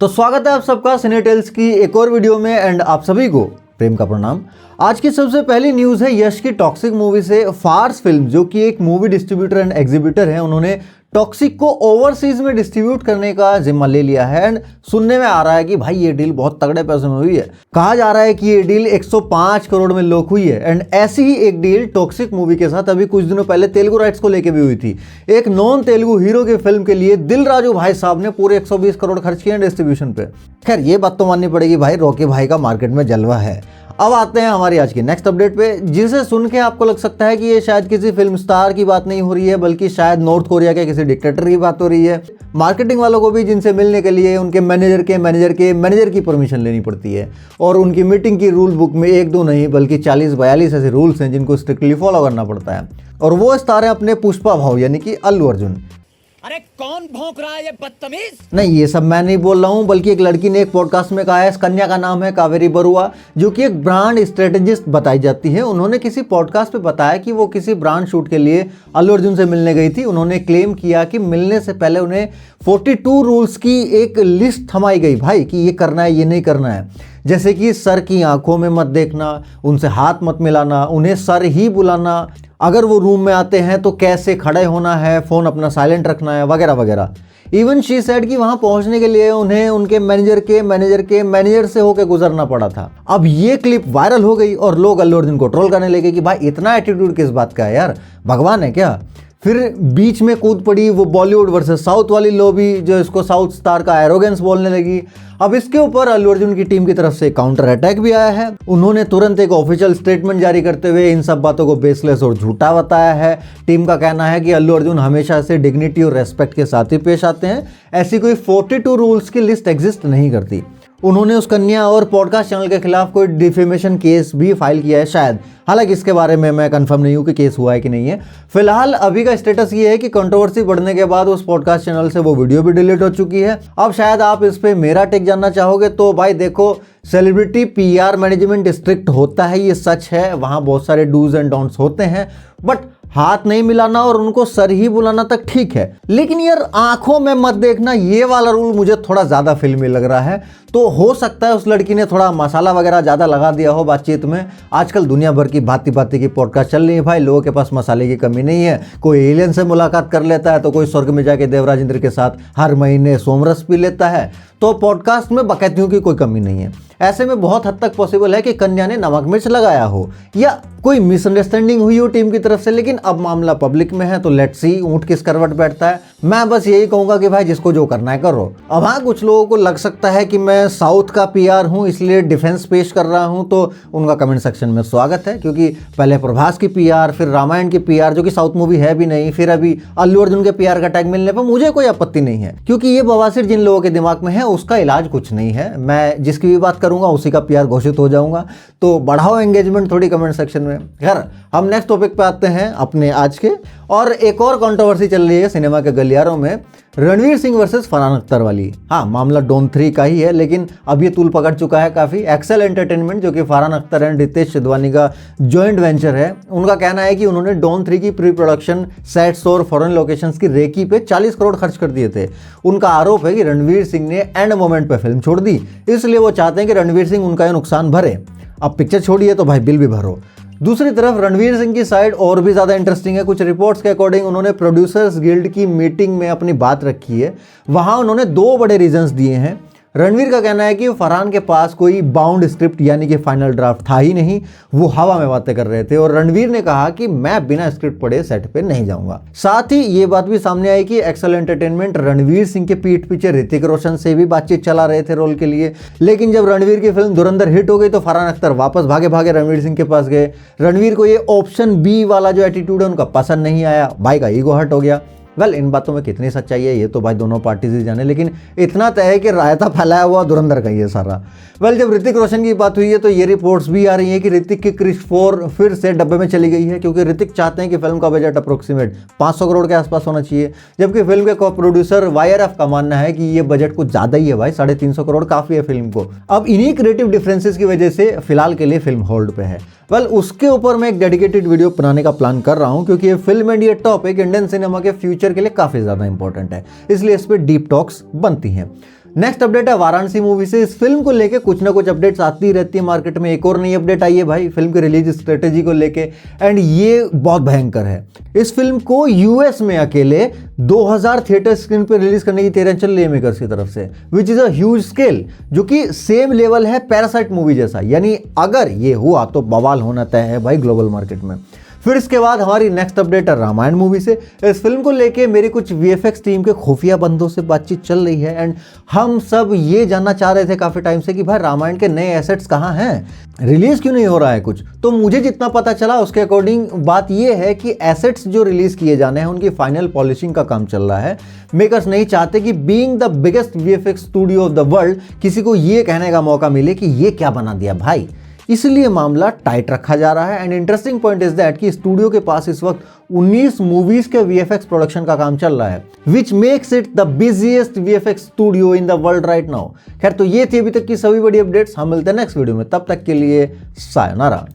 तो स्वागत है आप सबका सिने टेल्स की एक और वीडियो में एंड आप सभी को प्रेम का प्रणाम। आज की सबसे पहली न्यूज़ है यश की टॉक्सिक मूवी से। फार्स फिल्म जो कि एक मूवी डिस्ट्रीब्यूटर एंड एग्जीबिटर है, उन्होंने टॉक्सिक को ओवरसीज में डिस्ट्रीब्यूट करने का जिम्मा ले लिया है एंड सुनने में आ रहा है कि भाई ये डील बहुत तगड़े पैसे में हुई है। कहा जा रहा है कि ये डील 105 करोड़ में लॉक हुई है एंड ऐसी ही एक डील टॉक्सिक मूवी के साथ अभी कुछ दिनों पहले तेलुगु राइट्स को लेके भी हुई थी। एक नॉन तेलुगु हीरो की फिल्म के लिए दिल राजू भाई साहब ने पूरे 120 करोड़ खर्च किए डिस्ट्रीब्यूशन पे। खैर ये बात तो माननी पड़ेगी भाई, रॉकी भाई का मार्केट में जलवा है। अब आते हैं हमारी आज की नेक्स्ट अपडेट पे, जिसे सुन के आपको लग सकता है कि ये शायद किसी फिल्म स्टार की बात नहीं हो रही है, बल्कि शायद नॉर्थ कोरिया के किसी डिक्टेटर की बात हो रही है। मार्केटिंग वालों को भी जिनसे मिलने के लिए उनके मैनेजर की परमिशन लेनी पड़ती है और उनकी मीटिंग की रूल बुक में एक दो नहीं बल्कि 40-42 ऐसे रूल्स हैं जिनको स्ट्रिक्टली फॉलो करना पड़ता है। और वो स्टार है अपने पुष्पा भाव यानी कि अल्लू अर्जुन। अरे कौन भौंक रहा है ये बदतमीज? नहीं, ये सब मैं नहीं बोल रहा हूं, बल्कि एक लड़की ने एक पॉडकास्ट में कहा है। इस कन्या का नाम है कावेरी बरुआ, जो कि एक ब्रांड स्ट्रेटेजिस्ट बताई जाती है। उन्होंने किसी पॉडकास्ट पे बताया कि वो किसी ब्रांड शूट के लिए अल्लू अर्जुन से मिलने गई थी। उन्होंने क्लेम किया कि मिलने से पहले उन्हें 42 रूल्स की एक लिस्ट थमाई गई भाई, कि ये करना है ये नहीं करना है। जैसे कि सर की आंखों में मत देखना, उनसे हाथ मत मिलाना, उन्हें सर ही बुलाना, अगर वो रूम में आते हैं तो कैसे खड़े होना है, फ़ोन अपना साइलेंट रखना है, वगैरह वगैरह। इवन शी सेड कि वहां पहुंचने के लिए उन्हें उनके मैनेजर से होकर गुजरना पड़ा था। अब ये क्लिप वायरल हो गई और लोग अल्लू अर्जुन को ट्रोल करने लगे कि भाई इतना एटीट्यूड किस बात का है यार, भगवान है क्या। फिर बीच में कूद पड़ी वो बॉलीवुड वर्सेस साउथ वाली लॉबी, जो इसको साउथ स्टार का एरोगेंस बोलने लगी। अब इसके ऊपर अल्लू अर्जुन की टीम की तरफ से काउंटर अटैक भी आया है। उन्होंने तुरंत एक ऑफिशियल स्टेटमेंट जारी करते हुए इन सब बातों को बेसलेस और झूठा बताया है। टीम का कहना है कि अल्लू अर्जुन हमेशा से डिग्निटी और रेस्पेक्ट के साथ ही पेश आते हैं, ऐसी कोई 42 रूल्स की लिस्ट एग्जिस्ट नहीं करती। उन्होंने उस कन्या और पॉडकास्ट चैनल के खिलाफ कोई डिफेमेशन केस भी फाइल किया है शायद, हालांकि इसके बारे में मैं कंफर्म नहीं हूं कि केस हुआ है कि नहीं है। फिलहाल अभी का स्टेटस ये है कि कंट्रोवर्सी बढ़ने के बाद उस पॉडकास्ट चैनल से वो वीडियो भी डिलीट हो चुकी है। अब शायद आप इस पे मेरा टेक जानना चाहोगे, तो भाई देखो, सेलिब्रिटी पीआर मैनेजमेंट स्ट्रिक्ट होता है, ये सच है। वहां बहुत सारे डूज एंड डोंट्स होते हैं, बट हाथ नहीं मिलाना और उनको सर ही बुलाना तक ठीक है। लेकिन यार आंखों में मत देखना, ये वाला रूल मुझे थोड़ा ज़्यादा फिल्मी लग रहा है। तो हो सकता है उस लड़की ने थोड़ा मसाला वगैरह ज़्यादा लगा दिया हो बातचीत में। आजकल दुनिया भर की भांति भांति की पॉडकास्ट चल रही है भाई, लोगों के पास मसाले की कमी नहीं है। कोई एलियन से मुलाकात कर लेता है तो कोई स्वर्ग में जाके देवराज इंद्र के साथ हर महीने सोमरस पी लेता है। तो पॉडकास्ट में बकैतियों की कोई कमी नहीं है। ऐसे में बहुत हद तक पॉसिबल है कि कन्या ने नमक मिर्च लगाया हो या कोई मिसअंडरस्टैंडिंग हुई हो टीम की तरफ से। लेकिन अब मामला पब्लिक में है तो लेट्स सी ऊंट किस करवट बैठता है। मैं बस यही कहूंगा कि भाई जिसको जो करना है करो। अब हाँ, कुछ लोगों को लग सकता है कि मैं साउथ का पीआर हूं इसलिए डिफेंस पेश कर रहा हूं, तो उनका कमेंट सेक्शन में स्वागत है। क्योंकि पहले प्रभास की पीआर, फिर रामायण की पीआर जो कि साउथ मूवी है भी नहीं, फिर अभी अल्लू अर्जुन के पीआर का टैग मिलने पर मुझे कोई आपत्ति नहीं है, क्योंकि ये बवासीर जिन लोगों के दिमाग में है उसका इलाज कुछ नहीं है। मैं जिसकी भी बात करूंगा उसी का पीआर घोषित हो जाऊंगा। तो बढ़ाओ एंगेजमेंट थोड़ी कमेंट सेक्शन में। खैर, हम नेक्स्ट टॉपिक पे आते हैं अपने आज के। और एक और कंट्रोवर्सी चल रही है सिनेमा के गलियारों में, रणवीर सिंह वर्सेस फरहान अख्तर वाली। हाँ, मामला डॉन 3 का ही है, लेकिन अब ये तूल पकड़ चुका है काफ़ी। एक्सेल एंटरटेनमेंट जो कि फरहान अख्तर एंड रितेश सिद्धवानी का जॉइंट वेंचर है, उनका कहना है कि उन्होंने डॉन 3 की प्री प्रोडक्शन सेट्स और फॉरेन लोकेशंस की रेकी पे 40 करोड़ खर्च कर दिए थे। उनका आरोप है कि रणवीर सिंह ने एंड मोमेंट पे फिल्म छोड़ दी, इसलिए वो चाहते हैं कि रणवीर सिंह उनका ये नुकसान भरे। अब पिक्चर छोड़िए तो भाई बिल भी भरो। दूसरी तरफ रणवीर सिंह की साइड और भी ज़्यादा इंटरेस्टिंग है। कुछ रिपोर्ट्स के अकॉर्डिंग उन्होंने प्रोड्यूसर्स गिल्ड की मीटिंग में अपनी बात रखी है। वहाँ उन्होंने 2 बड़े रीजंस दिए हैं। रणवीर का कहना है कि फरहान के पास कोई बाउंड स्क्रिप्ट यानी कि फाइनल ड्राफ्ट था ही नहीं, वो हवा में बातें कर रहे थे। और रणवीर ने कहा कि मैं बिना स्क्रिप्ट पढ़े सेट पे नहीं जाऊंगा। साथ ही ये बात भी सामने आई कि एक्सेल एंटरटेनमेंट रणवीर सिंह के पीठ पीछे ऋतिक रोशन से भी बातचीत चला रहे थे रोल के लिए। लेकिन जब रणवीर की फिल्म धुरंधर हिट हो गई तो फरहान अख्तर वापस भागे भागे रणवीर सिंह के पास गए। रणवीर को ये ऑप्शन बी वाला जो एटीट्यूड है उनका पसंद नहीं आया, भाई का ईगो हर्ट हो गया। वेल, इन बातों में कितनी सच्चाई है ये तो भाई दोनों पार्टीज ही जाने, लेकिन इतना तय है कि रायता फैलाया हुआ धुरंधर का ही है सारा। वेल, जब ऋतिक रोशन की बात हुई है तो ये रिपोर्ट्स भी आ रही हैं कि ऋतिक की क्रिश 4 फिर से डब्बे में चली गई है, क्योंकि ऋतिक चाहते हैं कि फिल्म का बजट अप्रोक्सीमेट 500 करोड़ के आसपास होना चाहिए, जबकि फिल्म के को प्रोड्यूसर YRF का मानना है कि ये बजट कुछ ज़्यादा ही है भाई, 350 करोड़ काफ़ी है फिल्म को। अब इन्हीं क्रिएटिव डिफरेंसेस की वजह से फिलहाल के लिए फिल्म होल्ड पे है। वेल, उसके ऊपर मैं एक डेडिकेटेड वीडियो बनाने का प्लान कर रहा हूं, क्योंकि ये फिल्म एंड ये टॉपिक इंडियन सिनेमा के फ्यूचर के लिए काफ़ी ज़्यादा इंपॉर्टेंट है, इसलिए इस पर डीप टॉक्स बनती हैं। नेक्स्ट अपडेट है वाराणसी मूवी से। इस फिल्म को लेके कुछ ना कुछ अपडेट्स आती रहती है मार्केट में। एक और नई अपडेट आई है भाई फिल्म के रिलीज स्ट्रेटेजी को लेके, एंड ये बहुत भयंकर है। इस फिल्म को यूएस में अकेले 2000 थिएटर स्क्रीन पर रिलीज करने की तैयारी चल रही है मेकर्स की तरफ से, which is a huge scale, जो कि सेम लेवल है पैरासाइट मूवी जैसा। यानी अगर ये हुआ तो बवाल होना तय है भाई ग्लोबल मार्केट में। फिर इसके बाद हमारी नेक्स्ट अपडेट है रामायण मूवी से। इस फिल्म को लेके मेरी कुछ वीएफएक्स टीम के खुफिया बंदों से बातचीत चल रही है, एंड हम सब ये जानना चाह रहे थे काफ़ी टाइम से कि भाई रामायण के नए एसेट्स कहाँ हैं, रिलीज क्यों नहीं हो रहा है कुछ। तो मुझे जितना पता चला उसके अकॉर्डिंग बात ये है कि एसेट्स जो रिलीज किए जाने हैं उनकी फाइनल पॉलिशिंग का काम चल रहा है। मेकर्स नहीं चाहते कि being the biggest VFX studio of the world किसी को ये कहने का मौका मिले कि ये क्या बना दिया भाई, इसलिए मामला टाइट रखा जा रहा है। And interesting point is that कि स्टूडियो के पास इस वक्त 19 मूवीज के वीएफएक्स प्रोडक्शन का काम चल रहा है, which makes it the busiest VFX studio in the world right now. खैर तो ये थी अभी तक की सभी बड़ी अपडेट्स। हम मिलते हैं नेक्स्ट वीडियो में, तब तक के लिए सायोनारा।